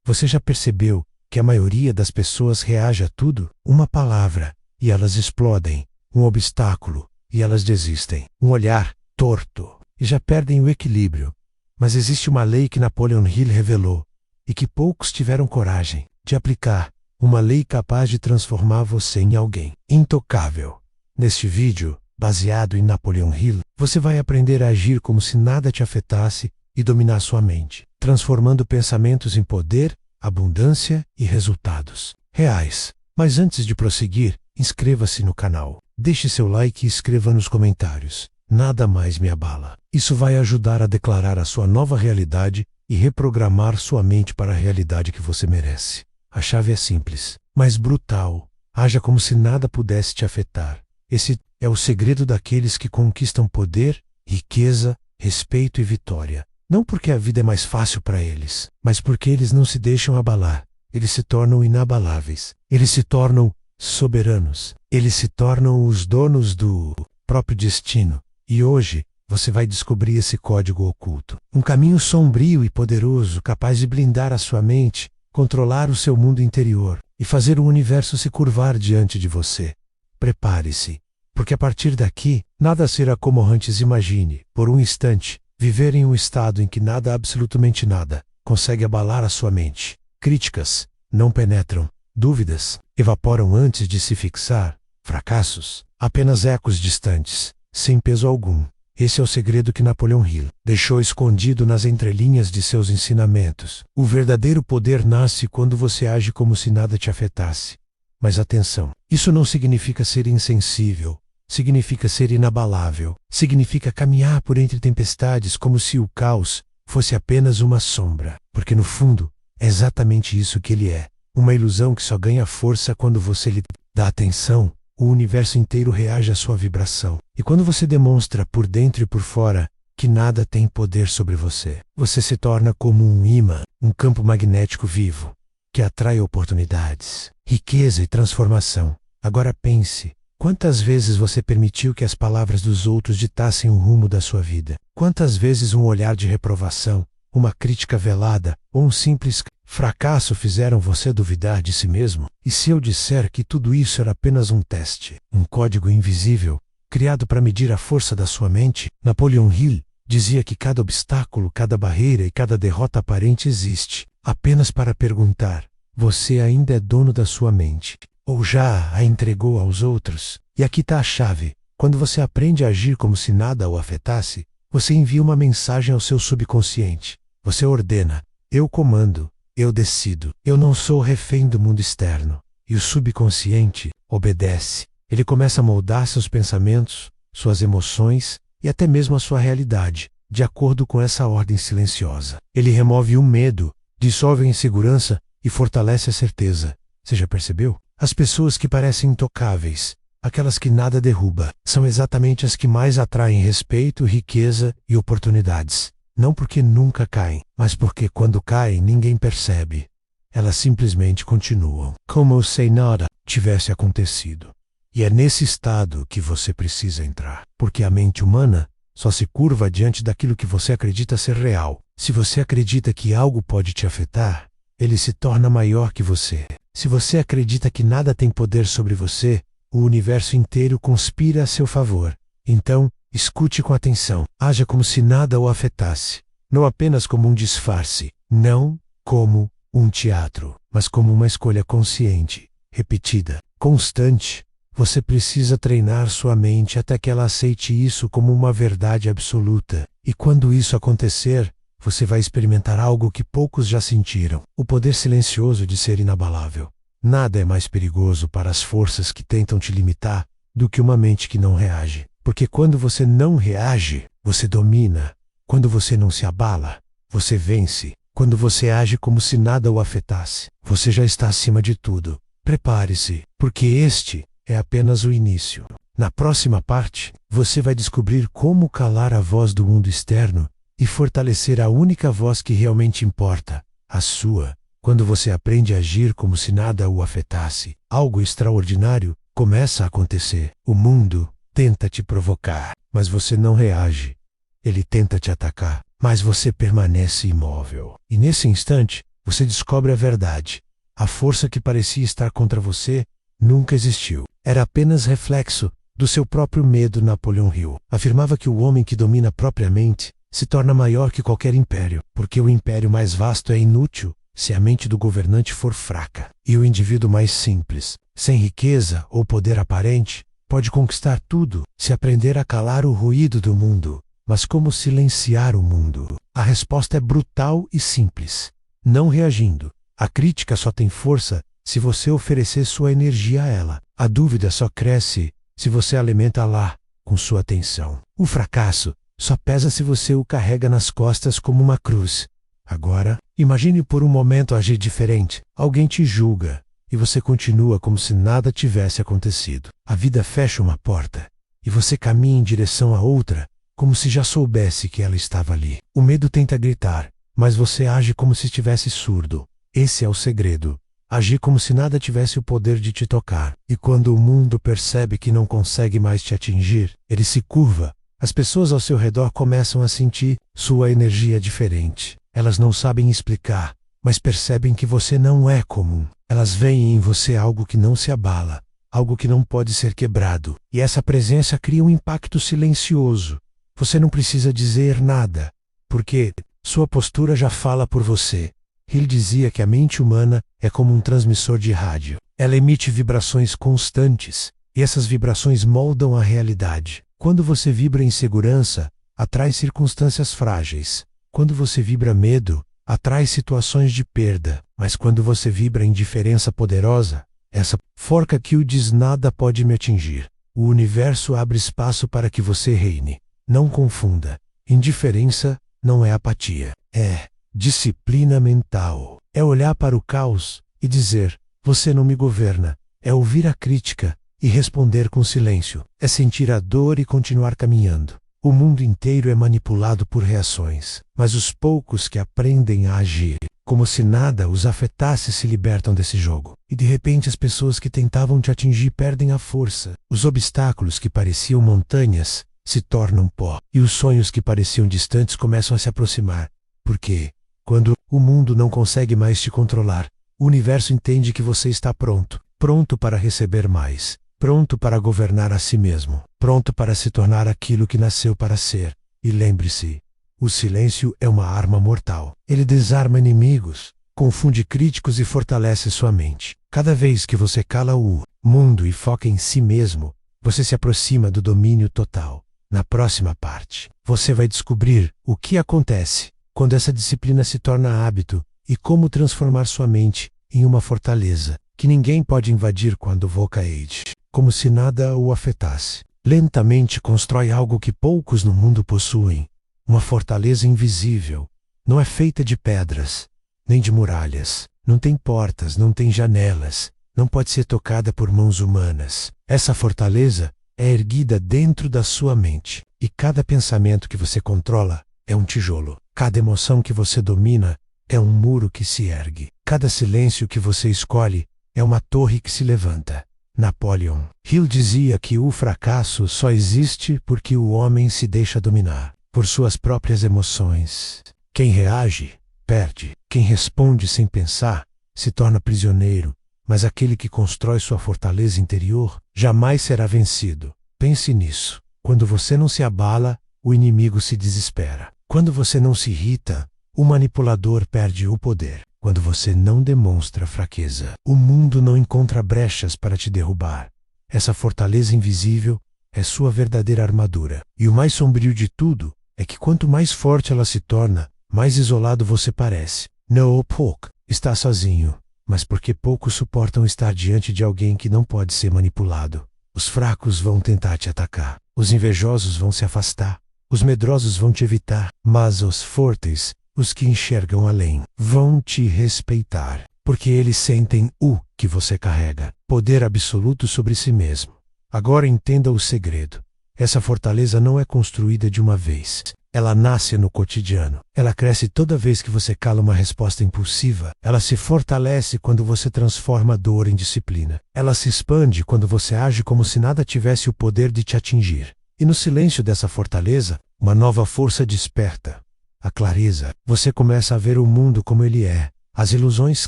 Você já percebeu que a maioria das pessoas reage a tudo? Uma palavra, e elas explodem. Um obstáculo, e elas desistem. Um olhar torto, e já perdem o equilíbrio. Mas existe uma lei que Napoleon Hill revelou, e que poucos tiveram coragem de aplicar. Uma lei capaz de transformar você em alguém intocável. Neste vídeo, baseado em Napoleon Hill, você vai aprender a agir como se nada te afetasse e dominar sua mente, transformando pensamentos em poder, abundância e resultados reais. Mas antes de prosseguir, inscreva-se no canal, deixe seu like e escreva nos comentários. Nada mais me abala. Isso vai ajudar a declarar a sua nova realidade e reprogramar sua mente para a realidade que você merece. A chave é simples, mas brutal. Haja como se nada pudesse te afetar. Esse é o segredo daqueles que conquistam poder, riqueza, respeito e vitória. Não porque a vida é mais fácil para eles, mas porque eles não se deixam abalar. Eles se tornam inabaláveis. Eles se tornam soberanos. Eles se tornam os donos do próprio destino. E hoje, você vai descobrir esse código oculto. Um caminho sombrio e poderoso capaz de blindar a sua mente, controlar o seu mundo interior e fazer o universo se curvar diante de você. Prepare-se, porque a partir daqui, nada será como antes. Imagine, por um instante, viver em um estado em que nada, absolutamente nada, consegue abalar a sua mente. Críticas não penetram, dúvidas evaporam antes de se fixar, fracassos, apenas ecos distantes, sem peso algum. Esse é o segredo que Napoleon Hill deixou escondido nas entrelinhas de seus ensinamentos. O verdadeiro poder nasce quando você age como se nada te afetasse. Mas atenção, isso não significa ser insensível, significa ser inabalável, significa caminhar por entre tempestades como se o caos fosse apenas uma sombra, porque no fundo é exatamente isso que ele é, uma ilusão que só ganha força quando você lhe dá atenção. O universo inteiro reage à sua vibração. E quando você demonstra por dentro e por fora que nada tem poder sobre você, você se torna como um imã, um campo magnético vivo, que atrai oportunidades, riqueza e transformação. Agora pense, quantas vezes você permitiu que as palavras dos outros ditassem o rumo da sua vida? Quantas vezes um olhar de reprovação, uma crítica velada ou um simples fracasso fizeram você duvidar de si mesmo? E se eu disser que tudo isso era apenas um teste, um código invisível, criado para medir a força da sua mente? Napoleon Hill dizia que cada obstáculo, cada barreira e cada derrota aparente existe apenas para perguntar: você ainda é dono da sua mente? Ou já a entregou aos outros? E aqui está a chave. Quando você aprende a agir como se nada o afetasse, você envia uma mensagem ao seu subconsciente. Você ordena: eu comando. Eu decido. Eu não sou refém do mundo externo. E o subconsciente obedece. Ele começa a moldar seus pensamentos, suas emoções e até mesmo a sua realidade, de acordo com essa ordem silenciosa. Ele remove o medo, dissolve a insegurança e fortalece a certeza. Você já percebeu? As pessoas que parecem intocáveis, aquelas que nada derruba, são exatamente as que mais atraem respeito, riqueza e oportunidades. Não porque nunca caem, mas porque quando caem ninguém percebe. Elas simplesmente continuam, como se nada tivesse acontecido. E é nesse estado que você precisa entrar, porque a mente humana só se curva diante daquilo que você acredita ser real. Se você acredita que algo pode te afetar, ele se torna maior que você. Se você acredita que nada tem poder sobre você, o universo inteiro conspira a seu favor. Então, escute com atenção. Haja como se nada o afetasse. Não apenas como um disfarce. Não como um teatro, mas como uma escolha consciente, repetida, constante. Você precisa treinar sua mente até que ela aceite isso como uma verdade absoluta. E quando isso acontecer, você vai experimentar algo que poucos já sentiram: o poder silencioso de ser inabalável. Nada é mais perigoso para as forças que tentam te limitar do que uma mente que não reage. Porque quando você não reage, você domina. Quando você não se abala, você vence. Quando você age como se nada o afetasse, você já está acima de tudo. Prepare-se, porque este é apenas o início. Na próxima parte, você vai descobrir como calar a voz do mundo externo e fortalecer a única voz que realmente importa, a sua. Quando você aprende a agir como se nada o afetasse, algo extraordinário começa a acontecer. O mundo tenta te provocar, mas você não reage. Ele tenta te atacar, mas você permanece imóvel. E nesse instante, você descobre a verdade. A força que parecia estar contra você nunca existiu. Era apenas reflexo do seu próprio medo. Napoleão Hill afirmava que o homem que domina propriamente se torna maior que qualquer império, porque o império mais vasto é inútil se a mente do governante for fraca. E o indivíduo mais simples, sem riqueza ou poder aparente, pode conquistar tudo se aprender a calar o ruído do mundo. Mas como silenciar o mundo? A resposta é brutal e simples. Não reagindo. A crítica só tem força se você oferecer sua energia a ela. A dúvida só cresce se você alimenta-la com sua atenção. O fracasso só pesa se você o carrega nas costas como uma cruz. Agora, imagine por um momento agir diferente. Alguém te julga e você continua como se nada tivesse acontecido. A vida fecha uma porta e você caminha em direção a outra, como se já soubesse que ela estava ali. O medo tenta gritar, mas você age como se estivesse surdo. Esse é o segredo. Agir como se nada tivesse o poder de te tocar. E quando o mundo percebe que não consegue mais te atingir, ele se curva. As pessoas ao seu redor começam a sentir sua energia diferente. Elas não sabem explicar, mas percebem que você não é comum. Elas veem em você algo que não se abala, algo que não pode ser quebrado. E essa presença cria um impacto silencioso. Você não precisa dizer nada, porque sua postura já fala por você. Hill dizia que a mente humana é como um transmissor de rádio. Ela emite vibrações constantes, e essas vibrações moldam a realidade. Quando você vibra em segurança, atrai circunstâncias frágeis. Quando você vibra medo, atrai situações de perda. Mas quando você vibra indiferença poderosa, essa forca que o diz nada pode me atingir. O universo abre espaço para que você reine. Não confunda. Indiferença não é apatia. É disciplina mental. É olhar para o caos e dizer: você não me governa. É ouvir a crítica e responder com silêncio. É sentir a dor e continuar caminhando. O mundo inteiro é manipulado por reações, mas os poucos que aprendem a agir como se nada os afetasse se libertam desse jogo. E de repente as pessoas que tentavam te atingir perdem a força. Os obstáculos que pareciam montanhas se tornam pó. E os sonhos que pareciam distantes começam a se aproximar. Porque, quando o mundo não consegue mais te controlar, o universo entende que você está pronto. Pronto para receber mais. Pronto para governar a si mesmo. Pronto para se tornar aquilo que nasceu para ser. E lembre-se, o silêncio é uma arma mortal. Ele desarma inimigos, confunde críticos e fortalece sua mente. Cada vez que você cala o mundo e foca em si mesmo, você se aproxima do domínio total. Na próxima parte, você vai descobrir o que acontece quando essa disciplina se torna hábito e como transformar sua mente em uma fortaleza que ninguém pode invadir quando Voca Age, como se nada o afetasse. Lentamente constrói algo que poucos no mundo possuem. Uma fortaleza invisível. Não é feita de pedras, nem de muralhas. Não tem portas, não tem janelas. Não pode ser tocada por mãos humanas. Essa fortaleza é erguida dentro da sua mente. E cada pensamento que você controla é um tijolo. Cada emoção que você domina é um muro que se ergue. Cada silêncio que você escolhe é uma torre que se levanta. Napoleão Hill dizia que o fracasso só existe porque o homem se deixa dominar por suas próprias emoções. Quem reage, perde. Quem responde sem pensar, se torna prisioneiro. Mas aquele que constrói sua fortaleza interior jamais será vencido. Pense nisso. Quando você não se abala, o inimigo se desespera. Quando você não se irrita, o manipulador perde o poder. Quando você não demonstra fraqueza, o mundo não encontra brechas para te derrubar. Essa fortaleza invisível é sua verdadeira armadura. E o mais sombrio de tudo é que quanto mais forte ela se torna, mais isolado você parece. No Poke está sozinho, mas porque poucos suportam estar diante de alguém que não pode ser manipulado. Os fracos vão tentar te atacar. Os invejosos vão se afastar. Os medrosos vão te evitar. Mas os fortes, os que enxergam além, vão te respeitar, porque eles sentem o que você carrega. Poder absoluto sobre si mesmo. Agora entenda o segredo. Essa fortaleza não é construída de uma vez. Ela nasce no cotidiano. Ela cresce toda vez que você cala uma resposta impulsiva. Ela se fortalece quando você transforma a dor em disciplina. Ela se expande quando você age como se nada tivesse o poder de te atingir. E no silêncio dessa fortaleza, uma nova força desperta. A clareza. Você começa a ver o mundo como ele é. as ilusões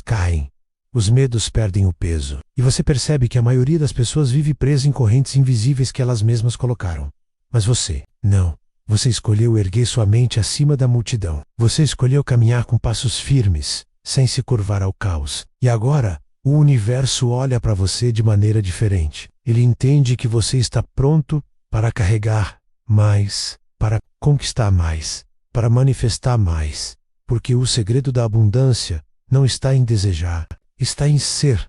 caem, os medos perdem o peso, e você percebe que a maioria das pessoas vive presa em correntes invisíveis que elas mesmas colocaram. Mas você, não. Você escolheu erguer sua mente acima da multidão. Você escolheu caminhar com passos firmes, sem se curvar ao caos. E agora, o universo olha para você de maneira diferente. Ele entende que você está pronto para carregar mais, para conquistar mais, para manifestar mais. Porque o segredo da abundância não está em desejar, está em ser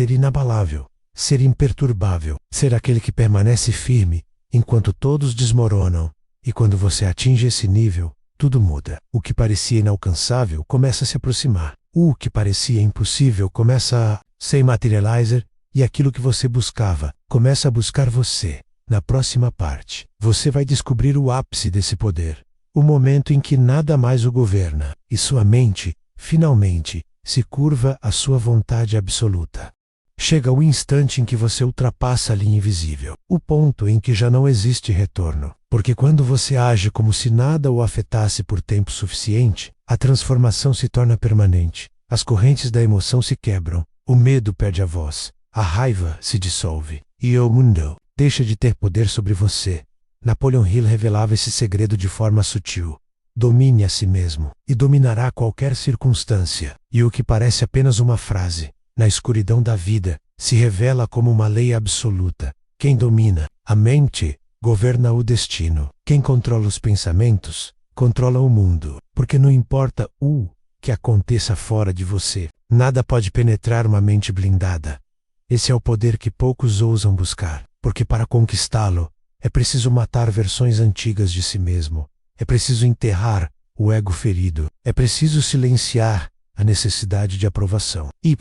inabalável, ser imperturbável, ser aquele que permanece firme enquanto todos desmoronam. E quando você atinge esse nível, tudo muda. O que parecia inalcançável começa a se aproximar. O que parecia impossível começa a se materializar, e aquilo que você buscava começa a buscar você. Na próxima parte, você vai descobrir o ápice desse poder, o momento em que nada mais o governa, e sua mente, finalmente, se curva à sua vontade absoluta. Chega o instante em que você ultrapassa a linha invisível, o ponto em que já não existe retorno. Porque quando você age como se nada o afetasse por tempo suficiente, a transformação se torna permanente. As correntes da emoção se quebram, o medo perde a voz, a raiva se dissolve, e o mundo deixa de ter poder sobre você. Napoleon Hill revelava esse segredo de forma sutil. Domine a si mesmo, e dominará qualquer circunstância. E o que parece apenas uma frase, na escuridão da vida, se revela como uma lei absoluta. Quem domina a mente governa o destino. Quem controla os pensamentos, controla o mundo. Porque não importa o que aconteça fora de você, nada pode penetrar uma mente blindada. Esse é o poder que poucos ousam buscar. Porque para conquistá-lo, é preciso matar versões antigas de si mesmo. É preciso enterrar o ego ferido. É preciso silenciar a necessidade de aprovação. E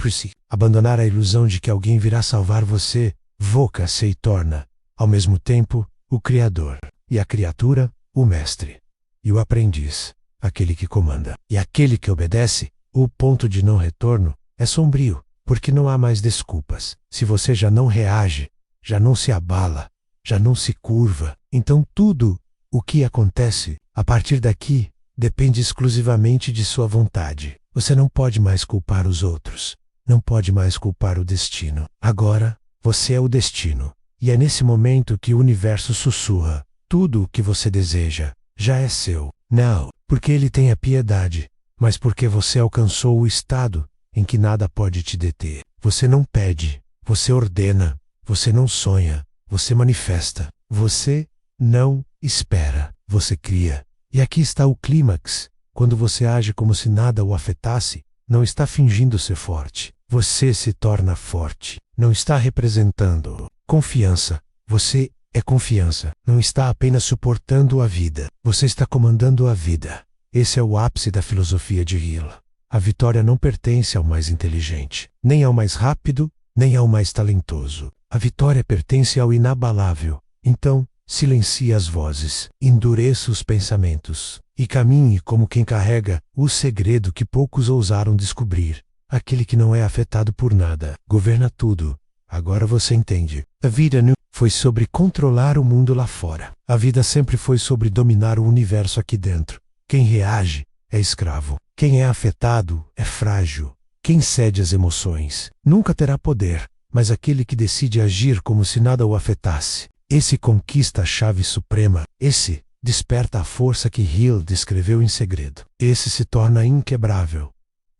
abandonar a ilusão de que alguém virá salvar você, voca-se e torna, ao mesmo tempo, o Criador, e a criatura, o mestre, e o aprendiz, aquele que comanda. E aquele que obedece, o ponto de não retorno, é sombrio, porque não há mais desculpas. Se você já não reage, já não se abala, já não se curva, então tudo o que acontece, a partir daqui, depende exclusivamente de sua vontade. Você não pode mais culpar os outros, não pode mais culpar o destino. Agora, você é o destino. E é nesse momento que o universo sussurra: tudo o que você deseja já é seu. Não porque ele tenha piedade, mas porque você alcançou o estado em que nada pode te deter. Você não pede, você ordena, você não sonha, você manifesta. Você não espera, você cria. E aqui está o clímax. Quando você age como se nada o afetasse, não está fingindo ser forte. Você se torna forte. Não está representando confiança. Você é confiança. Não está apenas suportando a vida. Você está comandando a vida. Esse é o ápice da filosofia de Hill. A vitória não pertence ao mais inteligente, nem ao mais rápido, nem ao mais talentoso. A vitória pertence ao inabalável. Então, silencie as vozes, endureça os pensamentos, e caminhe como quem carrega o segredo que poucos ousaram descobrir. Aquele que não é afetado por nada, governa tudo. Agora você entende. A vida não foi sobre controlar o mundo lá fora. A vida sempre foi sobre dominar o universo aqui dentro. Quem reage é escravo. Quem é afetado é frágil. Quem cede às emoções nunca terá poder, mas aquele que decide agir como se nada o afetasse, esse conquista a chave suprema. Esse desperta a força que Hill descreveu em segredo. Esse se torna inquebrável.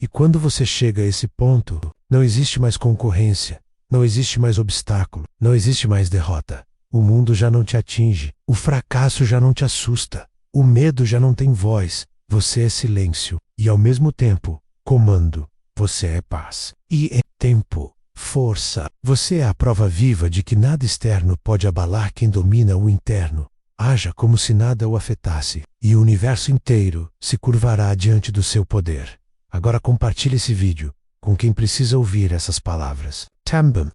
E quando você chega a esse ponto, não existe mais concorrência, não existe mais obstáculo, não existe mais derrota. O mundo já não te atinge, o fracasso já não te assusta, o medo já não tem voz. Você é silêncio e, ao mesmo tempo, comando. Você é paz e é tempo, força. Você é a prova viva de que nada externo pode abalar quem domina o interno. Haja como se nada o afetasse, e o universo inteiro se curvará diante do seu poder. Agora compartilhe esse vídeo com quem precisa ouvir essas palavras. Também.